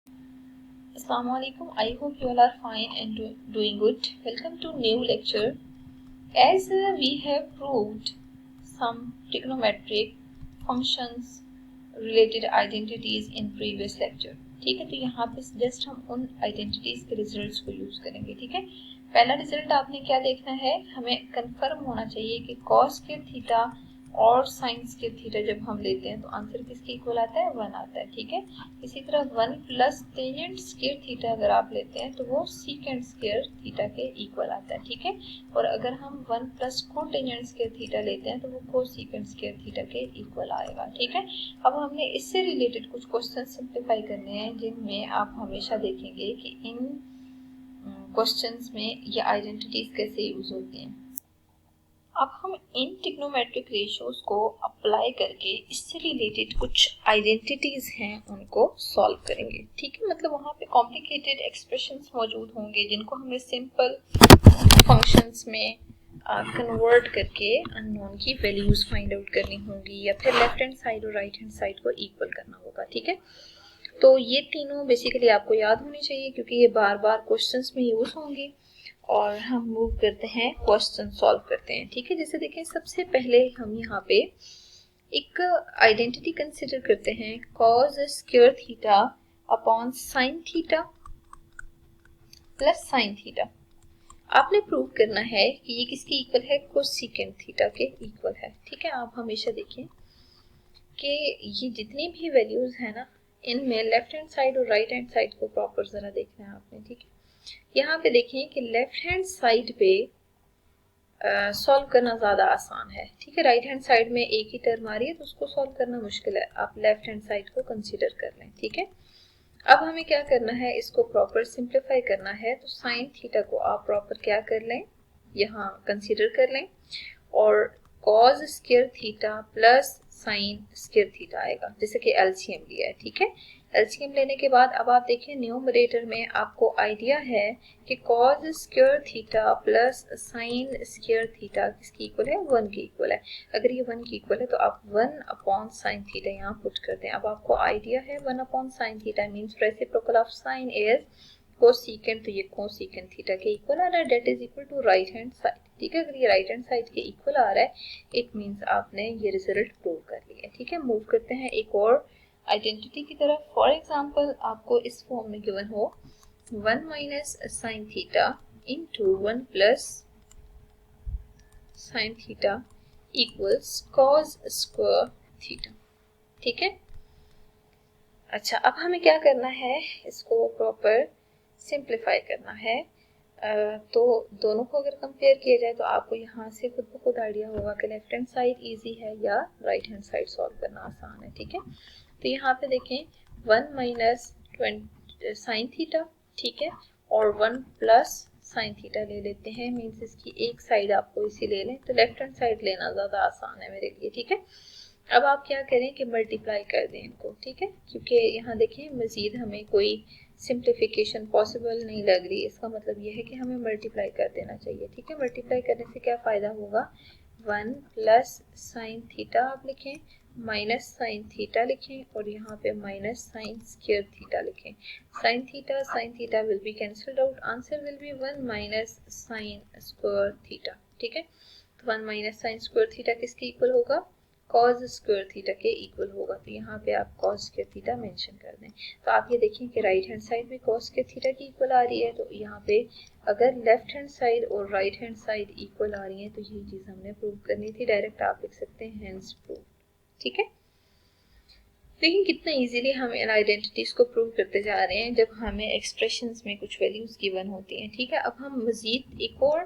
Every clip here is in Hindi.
Assalamualaikum. I hope you all are fine and doing good. Welcome to new lecture. As we have proved some trigonometric functions related identities in previous lecture. ठीक है, तो यहाँ पे जस्ट हम उन आइडेंटिटीज के रिजल्ट्स को यूज करेंगे. ठीक है, पहला रिजल्ट आपने क्या देखना है, हमें कंफर्म होना चाहिए कि कॉस के थीटा और साइंस के थीटा जब हम लेते हैं तो आंसर किसके इक्वल आता है, 1 आता है. ठीक है, इसी तरह 1 प्लस टेंजेंट स्क्वायर थीटा अगर आप लेते हैं तो वो सीकेंट स्क्वायर थीटा के इक्वल आता है. ठीक है, और अगर हम 1 प्लस कोटेंजेंट स्क्वायर थीटा लेते हैं तो वो कोसीकेंट स्क्वायर थीटा के इक्वल आएगा. ठीक है, अब हमने इससे रिलेटेड कुछ क्वेश्चन सिंप्लीफाई करने हैं जिनमें आप हमेशा देखेंगे कि इन क्वेश्चंस में ये आइडेंटिटीज कैसे यूज होती हैं. अब हम इन ट्रिग्नोमेट्रिक रेशियोज को अप्लाई करके इससे रिलेटेड कुछ आइडेंटिटीज हैं उनको सॉल्व करेंगे. ठीक है, मतलब वहाँ पे कॉम्प्लिकेटेड एक्सप्रेशंस मौजूद होंगे जिनको हमें सिंपल फंक्शंस में कन्वर्ट करके अननोन की वैल्यूज फाइंड आउट करनी होंगी या फिर लेफ्ट हैंड साइड और राइट हैंड साइड को इक्वल करना होगा. ठीक है, तो ये तीनों बेसिकली आपको याद होनी चाहिए क्योंकि ये बार बार क्वेश्चंस में यूज होंगे. और हम मूव करते हैं, क्वेश्चन सॉल्व करते हैं. ठीक है, जैसे देखें सबसे पहले हम यहाँ पे एक आइडेंटिटी कंसिडर करते हैं, cos square theta upon sine theta plus sine theta. आपने प्रूव करना है कि ये किसके इक्वल है, कोसेकेंट थीटा के इक्वल है. ठीक है, आप हमेशा देखें कि ये जितनी भी वैल्यूज है ना इनमें लेफ्ट हैंड साइड और राइट हैंड साइड को प्रॉपर जरा देखना है आपने. ठीक है, यहाँ पे देखें कि लेफ्ट हैंड साइड पे सॉल्व करना ज़्यादा आसान है. ठीक है, राइट हैंड साइड में एक ही टर्म आ रही है तो उसको सॉल्व करना मुश्किल है. आप लेफ्ट हैंड साइड को कंसीडर कर लें. ठीक है, अब हमें क्या करना है, इसको प्रॉपर सिंप्लीफाई करना है. तो साइन थीटा को आप प्रॉपर क्या कर लें, यहाँ कंसीडर कर लें और cos square theta plus sign square theta आएगा जैसे कि एलसीएम लिया है. ठीक है, एलसीएम लेने के बाद अब आप देखें न्यूमरेटर में आपको आइडिया है कि cos square theta plus sign square theta किसकी इक्वल है, 1 की इक्वल है. अगर ये 1 की इक्वल है तो आप 1 अपॉन साइन थीटा यहाँ पुट कर दें. अब आपको आइडिया है 1 upon sine theta means reciprocal of sine is cosecant, तो ये कोसेकेंट थीटा के इक्वल आ रहा है, that is equal to right hand side. ठीक है, अगर ये राइट हैंड साइड के इक्वल आ रहा है इट मीन्स आपने ये रिजल्ट प्रूव कर लिया. ठीक है, मूव करते हैं एक और आइडेंटिटी की तरफ. फॉर एग्जांपल आपको इस फॉर्म में गिवन हो 1 minus sine theta into 1 plus sine theta equals cos square theta. ठीक है, अच्छा अब हमें क्या करना है, इसको प्रॉपर सिंप्लीफाई करना है. तो दोनों को अगर कंपेयर किया जाए तो आपको यहाँ से खुद ब खुद आइडिया होगा कि लेफ्ट हैंड साइड इजी है या राइट हैंड साइड सॉल्व करना आसान है. ठीक है, तो यहाँ पे देखें 1 माइनस साइन थीटा. ठीक है, और 1 प्लस साइन थीटा ले लेते हैं मीन्स इसकी एक साइड आपको इसी ले लें, तो लेफ्ट हैंड साइड लेना ज़्यादा आसान है मेरे लिए. ठीक है, अब आप क्या करें कि मल्टीप्लाई कर दें इनको. ठीक है, क्योंकि यहाँ देखें मजीद हमें कोई सिंप्लीफिकेशन पॉसिबल नहीं लग रही, इसका मतलब यह है कि हमें मल्टीप्लाई कर देना चाहिए. ठीक है, मल्टीप्लाई करने से क्या फ़ायदा होगा, 1 प्लस साइन थीटा आप लिखें माइनस साइन थीटा लिखें और यहाँ पे माइनस साइन स्क्वायर थीटा लिखें. Sine theta will be cancelled out, answer will be 1 minus sign square theta. ठीक है, तो 1 माइनस साइन स्क्वायर थीटा किसके इक्वल होगा, कॉस स्क्वायर थीटा के इक्वल होगा. तो यहाँ पे आप कॉस स्क्वायर थीटा मेंशन कर दें. तो आप ये देखें कि राइट हैंड साइड में कॉस स्क्वायर थीटा की इक्वल आ रही है, तो यहाँ पे अगर लेफ्ट हैंड साइड और राइट हैंड साइड इक्वल आ रही है तो यही चीज़ हमने प्रूव करनी थी. डायरेक्ट आप लिख सकते हैं हेंस प्रूव. ठीक है, देखिए कितना इजीली हम इन आइडेंटिटीज को प्रूव करते जा रहे हैं जब हमें एक्सप्रेशंस में कुछ वैल्यूज गिवन होती हैं. ठीक है, अब हम मजीद एक और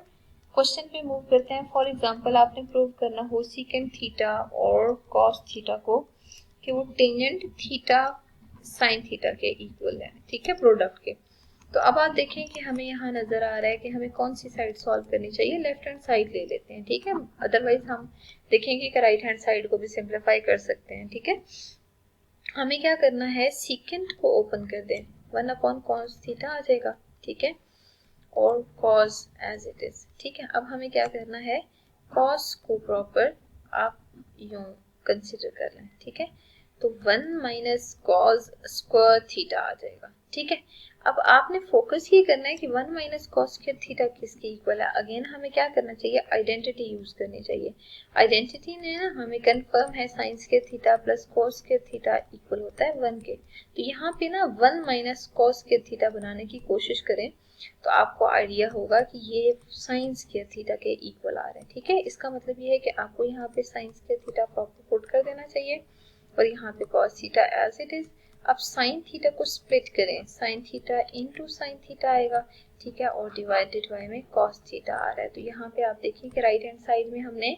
क्वेश्चन पे मूव करते हैं. फॉर एग्जांपल आपने प्रूव करना हो सीकेंट थीटा और कॉस थीटा को कि वो टेंजेंट थीटा साइन थीटा के इक्वल है. ठीक है, प्रोडक्ट के. तो अब आप देखें कि हमें यहाँ नजर आ रहा है कि हमें कौन सी साइड सॉल्व करनी चाहिए, लेफ्ट हैंड साइड ले लेते हैं. ठीक है, अदरवाइज हम देखेंगे कि राइट हैंड साइड को भी सिंप्लीफाई कर सकते हैं. ठीक है, हमें क्या करना है, सीकेंट को ओपन कर दें, 1 अपॉन कॉस थीटा आ जाएगा. ठीक है, और कॉस एज इट इज. ठीक है, अब हमें क्या करना है, कॉस को प्रॉपर आप यूं कंसिडर कर लें. ठीक है, तो 1 माइनस कॉस स्क्वायर थीटा आ जाएगा। ठीक है, अब आपने फोकस ये करना है कि 1 माइनस कॉस स्क्वायर थीटा किसके इक्वल है। अगेन हमें क्या करना चाहिए, आइडेंटिटी यूज करनी चाहिए। आइडेंटिटी ने ना हमें कंफर्म है sign square theta plus cos square theta equal होता है 1 के। तो यहाँ पे ना 1 माइनस कॉस स्क्वायर थीटा बनाने की कोशिश करें तो आपको आइडिया होगा कि ये साइन स्क्वायर थीटा के इक्वल आ रहे हैं। ठीक है, इसका मतलब ये है कि आपको यहाँ पे sine square theta proper put कर देना चाहिए और यहाँ पे cos theta as it is. अब साइन थीटा को स्प्लिट करें, sine theta into sine theta आएगा। ठीक है, और डिवाइडेड बाय में कॉस थीटा आ रहा है। तो यहाँ पे आप देखिए कि राइट हैंड साइड में हमने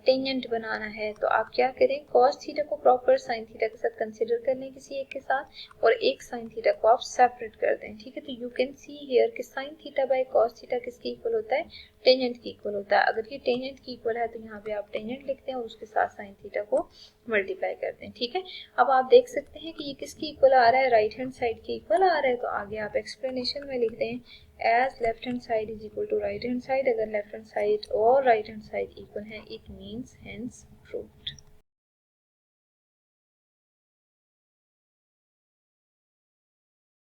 टेंजेंट बनाना है, तो आप क्या करें, कॉस थीटा को प्रॉपर साइन थीटा के साथ कंसिडर कर लें किसी एक के साथ, और एक साइन थीटा को आप सेपरेट कर दें। ठीक है, तो यू कैन सी हियर कि sine theta by cos theta किसके इक्वल होता है, टेंजेंट की इक्वल होता है। अगर ये टेंजेंट की इक्वल है तो यहाँ पे आप टेंजेंट लिखते हैं और उसके साथ साइन थीटा को मल्टीप्लाई करते हैं। ठीक है, अब आप देख सकते हैं कि ये किसकी इक्वल आ रहा है, राइट हैंड साइड के इक्वल आ रहा है। तो आगे आप एक्सप्लेनेशन में लिख दें as left hand side is equal to right hand side. अगर लेफ्ट हैंड साइड और राइट हैंड साइड इक्वल है, इट मीन्स हेंस प्रूव्ड।